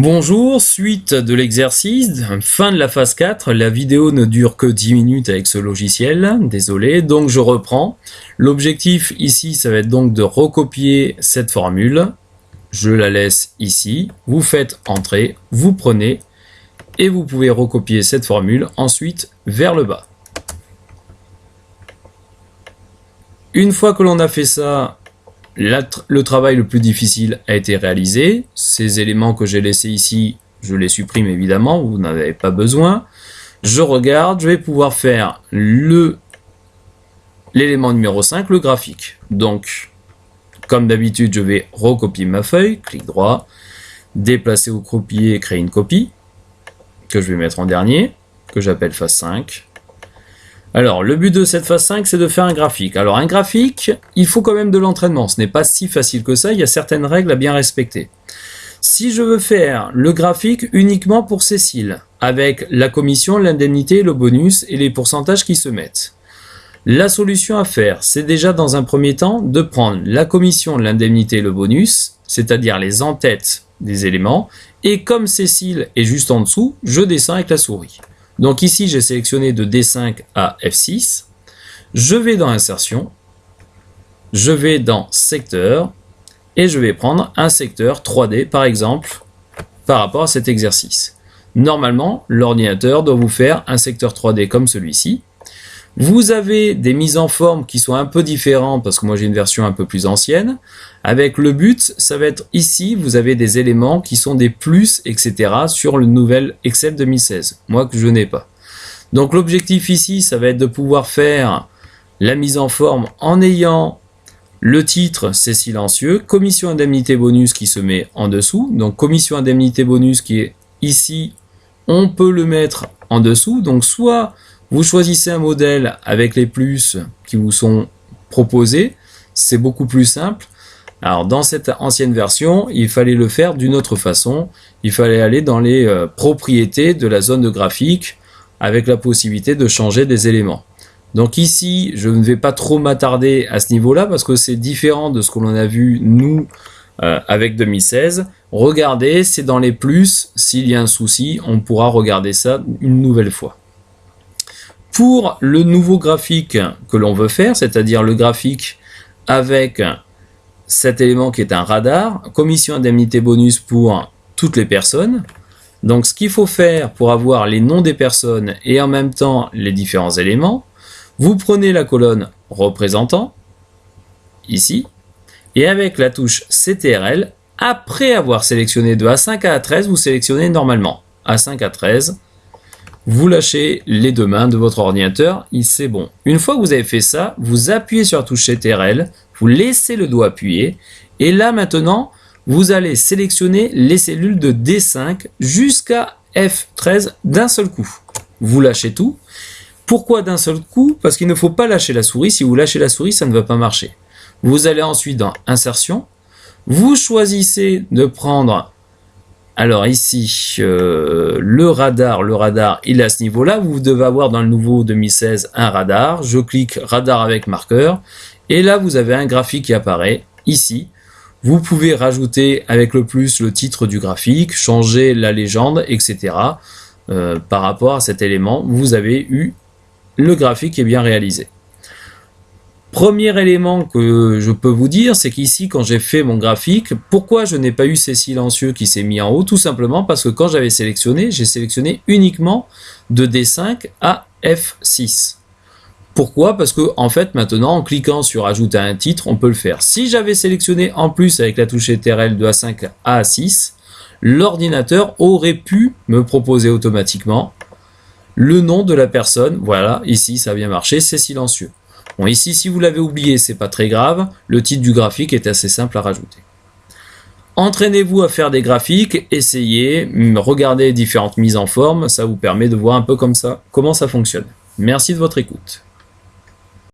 Bonjour, suite de l'exercice, fin de la phase 4, la vidéo ne dure que 10 minutes avec ce logiciel, désolé, donc je reprends. L'objectif ici, ça va être donc de recopier cette formule, je la laisse ici, vous faites entrer, vous prenez, et vous pouvez recopier cette formule ensuite vers le bas. Une fois que l'on a fait ça, le travail le plus difficile a été réalisé. Ces éléments que j'ai laissés ici, je les supprime évidemment, vous n'en avez pas besoin. Je regarde, je vais pouvoir faire l'élément numéro 5, le graphique. Donc, comme d'habitude, je vais recopier ma feuille, clic droit, déplacer ou copier, créer une copie, que je vais mettre en dernier, que j'appelle phase 5. Alors, le but de cette phase 5, c'est de faire un graphique. Alors, un graphique, il faut quand même de l'entraînement. Ce n'est pas si facile que ça, il y a certaines règles à bien respecter. Si je veux faire le graphique uniquement pour Cécile, avec la commission, l'indemnité, le bonus et les pourcentages qui se mettent, la solution à faire, c'est déjà dans un premier temps de prendre la commission, l'indemnité et le bonus, c'est-à-dire les en-têtes des éléments, et comme Cécile est juste en dessous, je descends avec la souris. Donc ici, j'ai sélectionné de D5 à F6. Je vais dans Insertion. Je vais dans Secteur. Et je vais prendre un secteur 3D, par exemple, par rapport à cet exercice. Normalement, l'ordinateur doit vous faire un secteur 3D comme celui-ci. Vous avez des mises en forme qui sont un peu différentes, parce que moi j'ai une version un peu plus ancienne. Avec le but, ça va être ici, vous avez des éléments qui sont des plus, etc. sur le nouvel Excel 2016. Moi que je n'ai pas. Donc l'objectif ici, ça va être de pouvoir faire la mise en forme en ayant le titre, c'est silencieux. Commission indemnité bonus qui se met en dessous. Donc commission indemnité bonus qui est ici, on peut le mettre en dessous. Donc soit vous choisissez un modèle avec les plus qui vous sont proposés, c'est beaucoup plus simple. Alors dans cette ancienne version, il fallait le faire d'une autre façon. Il fallait aller dans les propriétés de la zone de graphique avec la possibilité de changer des éléments. Donc ici, je ne vais pas trop m'attarder à ce niveau-là parce que c'est différent de ce que l'on a vu nous avec 2016. Regardez, c'est dans les plus. S'il y a un souci, on pourra regarder ça une nouvelle fois. Pour le nouveau graphique que l'on veut faire, c'est-à-dire le graphique avec cet élément qui est un radar, commission indemnité bonus pour toutes les personnes. Donc ce qu'il faut faire pour avoir les noms des personnes et en même temps les différents éléments, vous prenez la colonne représentant, ici, et avec la touche CTRL, après avoir sélectionné de A5 à A13, vous sélectionnez normalement A5 à 13, vous lâchez les deux mains de votre ordinateur, c'est bon. Une fois que vous avez fait ça, vous appuyez sur la touche CTRL, vous laissez le doigt appuyé, et là maintenant, vous allez sélectionner les cellules de D5 jusqu'à F13 d'un seul coup. Vous lâchez tout. Pourquoi d'un seul coup? Parce qu'il ne faut pas lâcher la souris. Si vous lâchez la souris, ça ne va pas marcher. Vous allez ensuite dans Insertion. Vous choisissez de prendre, alors ici, le radar. Le radar, il est à ce niveau-là. Vous devez avoir dans le nouveau 2016 un radar. Je clique radar avec marqueur. Et là, vous avez un graphique qui apparaît ici. Vous pouvez rajouter avec le plus le titre du graphique, changer la légende, etc. Par rapport à cet élément, vous avez eu le graphique qui est bien réalisé. Premier élément que je peux vous dire, c'est qu'ici, quand j'ai fait mon graphique, pourquoi je n'ai pas eu ces silencieux qui s'est mis en haut? Tout simplement parce que quand j'avais sélectionné, j'ai sélectionné uniquement de D5 à F6. Pourquoi? Parce que en fait, maintenant, en cliquant sur ajouter un titre, on peut le faire. Si j'avais sélectionné en plus avec la touche CTRL de A5 à A6, l'ordinateur aurait pu me proposer automatiquement le nom de la personne. Voilà, ici, ça a bien marché, c'est silencieux. Bon, ici, si vous l'avez oublié, c'est pas très grave. Le titre du graphique est assez simple à rajouter. Entraînez-vous à faire des graphiques, essayez, regardez différentes mises en forme. Ça vous permet de voir un peu comme ça, comment ça fonctionne. Merci de votre écoute.